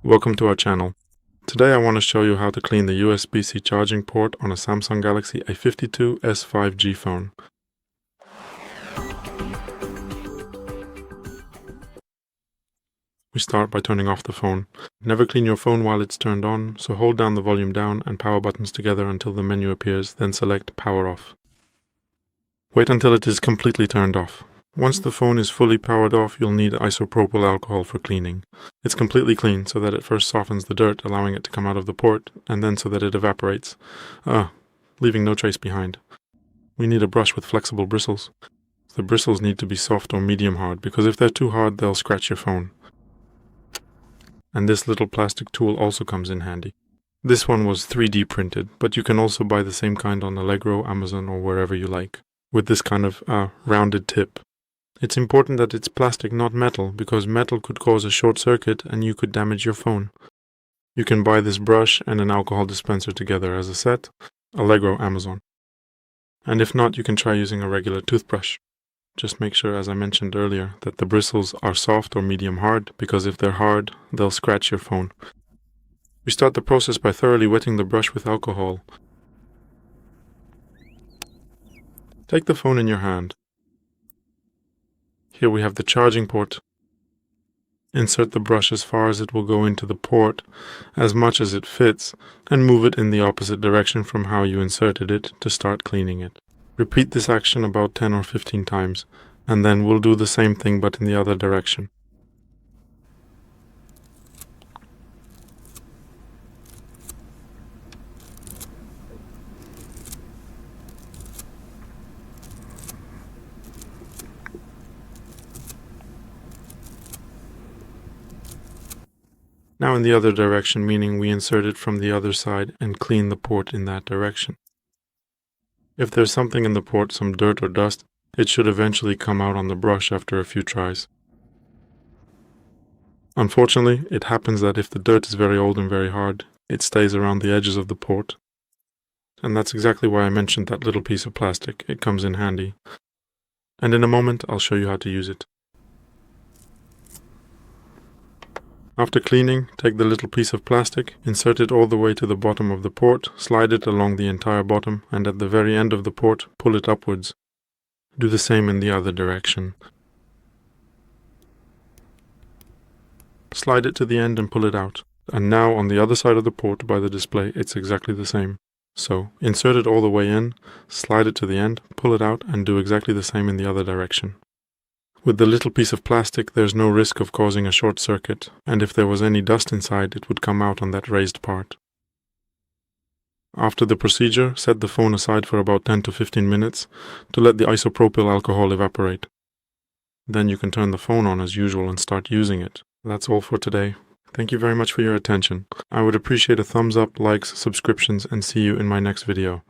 Welcome to our channel. Today I want to show you how to clean the USB-C charging port on a Samsung Galaxy A52s 5G phone. We start by turning off the phone. Never clean your phone while it's turned on, so hold down the volume down and power buttons together until the menu appears, then select Power Off. Wait until it is completely turned off. Once the phone is fully powered off, you'll need isopropyl alcohol for cleaning. It's completely clean so that it first softens the dirt, allowing it to come out of the port, and then so that it evaporates, leaving no trace behind. We need a brush with flexible bristles. The bristles need to be soft or medium hard, because if they're too hard, they'll scratch your phone. And this little plastic tool also comes in handy. This one was 3D printed, but you can also buy the same kind on Allegro, Amazon, or wherever you like, with this kind of rounded tip. It's important that it's plastic, not metal, because metal could cause a short circuit and you could damage your phone. You can buy this brush and an alcohol dispenser together as a set, Allegro, Amazon. And if not, you can try using a regular toothbrush. Just make sure, as I mentioned earlier, that the bristles are soft or medium hard, because if they're hard, they'll scratch your phone. We start the process by thoroughly wetting the brush with alcohol. Take the phone in your hand. Here we have the charging port. Insert the brush as far as it will go into the port, as much as it fits, and move it in the opposite direction from how you inserted it to start cleaning it. Repeat this action about 10 or 15 times, and then we'll do the same thing but in the other direction. Now in the other direction, meaning we insert it from the other side and clean the port in that direction. If there's something in the port, some dirt or dust, it should eventually come out on the brush after a few tries. Unfortunately, it happens that if the dirt is very old and very hard, it stays around the edges of the port. And that's exactly why I mentioned that little piece of plastic. It comes in handy. And in a moment, I'll show you how to use it. After cleaning, take the little piece of plastic, insert it all the way to the bottom of the port, slide it along the entire bottom, and at the very end of the port, pull it upwards. Do the same in the other direction. Slide it to the end and pull it out. And now on the other side of the port by the display, it's exactly the same. So, insert it all the way in, slide it to the end, pull it out, and do exactly the same in the other direction. With the little piece of plastic, there's no risk of causing a short circuit, and if there was any dust inside, it would come out on that raised part. After the procedure, set the phone aside for about 10 to 15 minutes to let the isopropyl alcohol evaporate. Then you can turn the phone on as usual and start using it. That's all for today. Thank you very much for your attention. I would appreciate a thumbs up, likes, subscriptions, and see you in my next video.